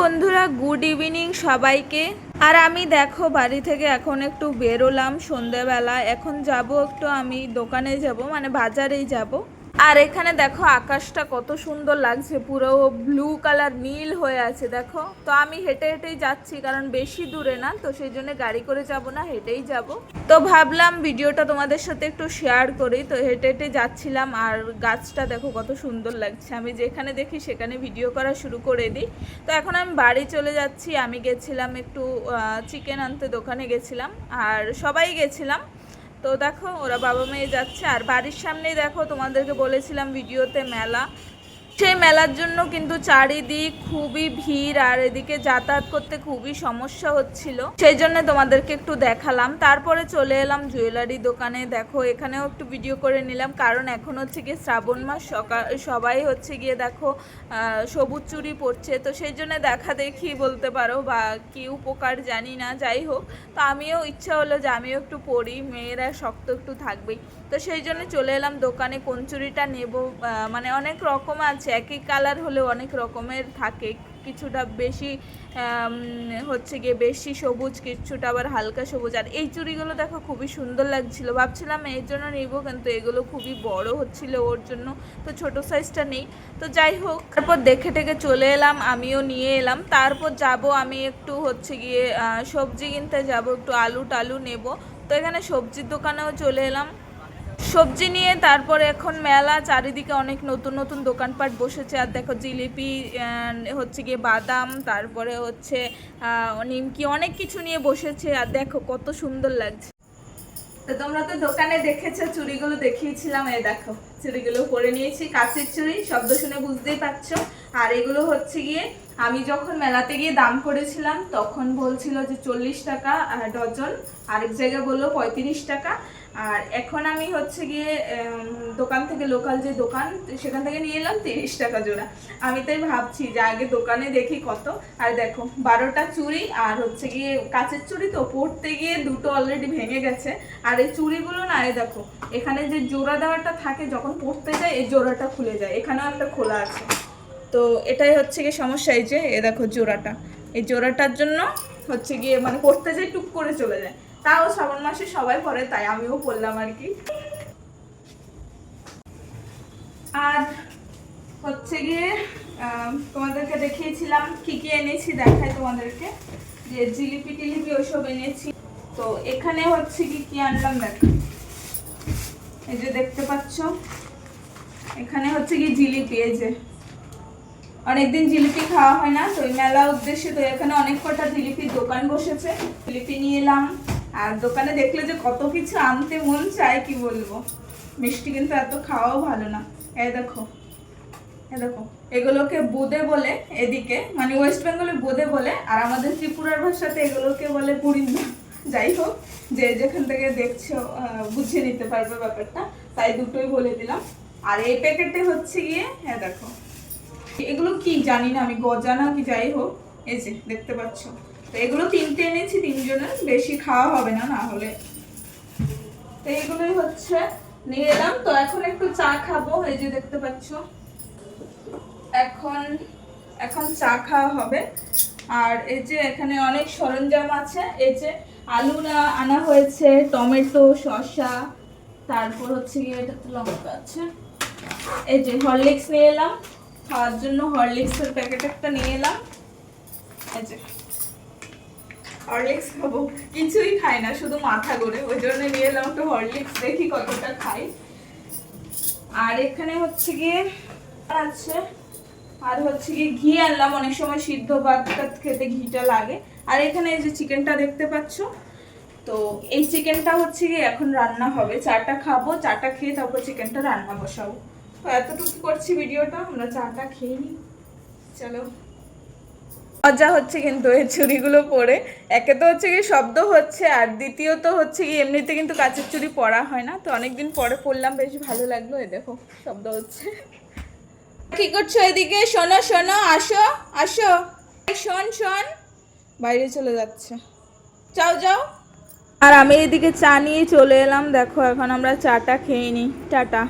বন্ধুরা, good evening সবাইকে। আর আমি দেখো বাড়ি থেকে এখন একটু বেরোলাম সন্ধ্যেবেলা। এখন যাব একটু, আমি দোকানে যাব, মানে বাজারেই যাব। আর এখানে দেখো আকাশটা কত সুন্দর লাগছে, পুরো ব্লু কালার, নীল হয়ে আছে দেখো। তো আমি হেঁটে হেঁটেই যাচ্ছি, কারণ বেশি দূরে না, তো সেই জন্য গাড়ি করে যাব না, হেঁটেই যাব। তো ভাবলাম ভিডিওটা তোমাদের সাথে একটু শেয়ার করি। তো হেঁটে হেঁটে যাচ্ছিলাম, আর গাছটা দেখো কত সুন্দর লাগছে। আমি যেখানে দেখি সেখানে ভিডিও করা শুরু করে দিই। তো এখন আমি বাড়ি চলে যাচ্ছি। আমি গেছিলাম একটু চিকেন আনতে, দোকানে গেছিলাম, আর সবাই গেছিলাম। তো দেখো ওরা বাবা মেয়ে যাচ্ছে। আর বাড়ির সামনেই দেখো, তোমাদেরকে বলেছিলাম ভিডিওতে, মেলা। সেই মেলার জন্য কিন্তু চারিদিক খুবই ভিড়, আর এদিকে যাতায়াত করতে খুবই সমস্যা হচ্ছিল। সেই জন্য তোমাদেরকে একটু দেখালাম। তারপরে চলে এলাম জুয়েলারি দোকানে। দেখো এখানেও একটু ভিডিও করে নিলাম, কারণ এখন হচ্ছে গিয়ে শ্রাবণ মাস, সবাই হচ্ছে গিয়ে দেখো সবুজ চুড়ি পরছে। তো সেই জন্য দেখা দেখি বলতে পারো, বা কি উপকার জানি না, যাই হোক। তো আমিও ইচ্ছা হলো যে আমিও একটু পরি, মেয়েরা শক্ত একটু থাকবেই। তো সেই জন্য চলে এলাম দোকানে। কোন চুড়িটা নেব, মানে অনেক রকম আছে, একই কালার হলেও অনেক রকমের থাকে। কিছুটা বেশি হচ্ছে গিয়ে বেশি সবুজ, কিছুটা আবার হালকা সবুজ। আর এই চুড়িগুলো দেখো খুবই সুন্দর লাগছিল, ভাবছিলাম এর জন্য নিব, কিন্তু এগুলো খুবই বড় হচ্ছিল ওর জন্য, তো ছোট সাইজটা নেই। তো যাই হোক, তারপর দেখে টেকে চলে এলাম, আমিও নিয়ে এলাম। তারপর যাব আমি একটু হচ্ছে গিয়ে সবজি কিনতে যাব, একটু আলু টালু নেব। তো এখানে সবজির দোকানেও চলে এলাম সবজি নিয়ে। তারপরে এখন মেলা, চারিদিকে অনেক নতুন নতুন দোকানপাট বসেছে। আর দেখো জিলিপি, হচ্ছে গিয়ে বাদাম, তারপরে হচ্ছে নিমকি, অনেক কিছু নিয়ে বসেছে। আর দেখো কত সুন্দর লাগছে। তো তোমরা তো দোকানে দেখেছো, চুড়িগুলো দেখিয়েছিলাম, এই দেখো চুড়িগুলো পরে নিয়েছি, কাচের চুড়ি, শব্দ শুনে বুঝতেই পারছো। আর এগুলো হচ্ছে গিয়ে আমি যখন মেলাতে গিয়ে দাম করেছিলাম তখন বলছিল যে 40 টাকা ডজন, আরেক জায়গায় বললো 35 টাকা। আর এখন আমি হচ্ছে গিয়ে দোকান থেকে, লোকাল যে দোকান, সেখান থেকে নিয়ে এলাম 30 টাকা জোড়া। আমি তাই ভাবছি যে আগে দোকানে দেখি কত। আর দেখো 12টা চুড়ি, আর হচ্ছে গিয়ে কাচের চুড়ি, তো পরতে গিয়ে দুটো অলরেডি ভেঙে গেছে। আর এই চুড়িগুলো না, এই দেখো এখানে যে জোড়া দেওয়াটা থাকে, যখন পরতে যায় এই জোড়াটা খুলে যায়, এখানেও একটা খোলা আছে। তো এটাই হচ্ছে গিয়ে সমস্যা। এই যে এ দেখো জোড়াটা, এই জোড়াটার জন্য হচ্ছে গিয়ে মানে পরতে যায় টুক করে চলে যায়। তাও শ্রাবণ মাসে সবাই পরে, তাই আমিও পরলাম আর কি। আর হচ্ছে গিয়ে তোমাদেরকে দেখিয়েছিলাম কি কি এনেছি, দেখাই তোমাদেরকে, যে জিলিপি টিলিপি ওইসব এনেছি। তো এখানে হচ্ছে কি আনলাম দেখো, এই যে দেখতে পাচ্ছ, এখানে হচ্ছে কি জিলিপি। এই যে অনেকদিন জিলিপি খাওয়া হয় না, তো ওই মেলা উদ্দেশ্যে, তো এখানে অনেক কটা জিলিপির দোকান বসেছে, জিলিপি নিয়ে এলাম। আর দোকানে দেখলে যে কত কিছু আনতে মন চায়, কি বলবো। মিষ্টি কিন্তু এত খাওয়াও ভালো না। এই দেখো, এই দেখো, এগুলোকে বোঁদে বলে এদিকে, মানে ওয়েস্ট বেঙ্গলে বোঁদে বলে, আর আমাদের ত্রিপুরার ভাষাতে এগুলোকে বলে পুরিন্দা। যাই হোক, যে যেখান থেকে দেখছো বুঝে নিতে পারবে ব্যাপারটা, তাই দুটোই বলে দিলাম। আর এই প্যাকেটে হচ্ছে গিয়ে, হ্যাঁ দেখো, এগুলো কি জানি না আমি, গজা না কি, যাই হোক, এই যে দেখতে পাচ্ছ। তো এগুলো 3টে এনেছি, 3জনের, বেশি খাওয়া হবে না না হলে। তো এগুলোই হচ্ছে নিয়ে এলাম। তো এখন একটু চা খাবো, এই যে দেখতে পাচ্ছ, এখন চা খাওয়া হবে। আর এই যে এখানে অনেক সরঞ্জাম আছে, এই যে আলু না আনা হয়েছে, টমেটো, শসা, তারপর হচ্ছে গিয়ে এটাতে লঙ্কা আছে। এই যে হরলিক্স নিয়ে এলাম খাওয়ার জন্য, হরলিক্সের প্যাকেট একটা নিয়ে এলাম। এই যে হরলিক্স খাবো, কিছুই খাই না, শুধু মাথা ঘোরে, ওই জন্য নিয়ে এলাম একটু হরলিক্স, দেখি কতটা খাই। আর এখানে হচ্ছে গিয়ে আছে, আর হচ্ছে গিয়ে ঘি আনলাম, অনেক সময় সিদ্ধ ভাত খেতে ঘিটা লাগে। আর এখানে এই যে চিকেনটা দেখতে পাচ্ছ, তো এই চিকেনটা হচ্ছে গিয়ে এখন রান্না হবে। চাটা খাবো, চাটা খেয়ে তারপর চিকেনটা রান্না বসাবো। তো এতটুকু করছি ভিডিওটা, আমরা চাটা খেয়ে নিই, চলো। মজা হচ্ছে কিন্তু এই চুড়িগুলো পরে, একে তো হচ্ছে কি শব্দ হচ্ছে, আর দ্বিতীয়ত হচ্ছে কি এমনিতে কিন্তু কাচের চুড়ি পরা হয় না, তো অনেকদিন পরে পরলাম, বেশ ভালো লাগলো। এই দেখো শব্দ হচ্ছে। কি করছো এদিকে? শোনো শোনো, আসো আসো, শোন শোন, বাইরে চলে যাচ্ছে, যাও যাও। আর আমি এদিকে চা নিয়ে চলে এলাম, দেখো এখন আমরা চাটা খেয়ে নিই, টাটা।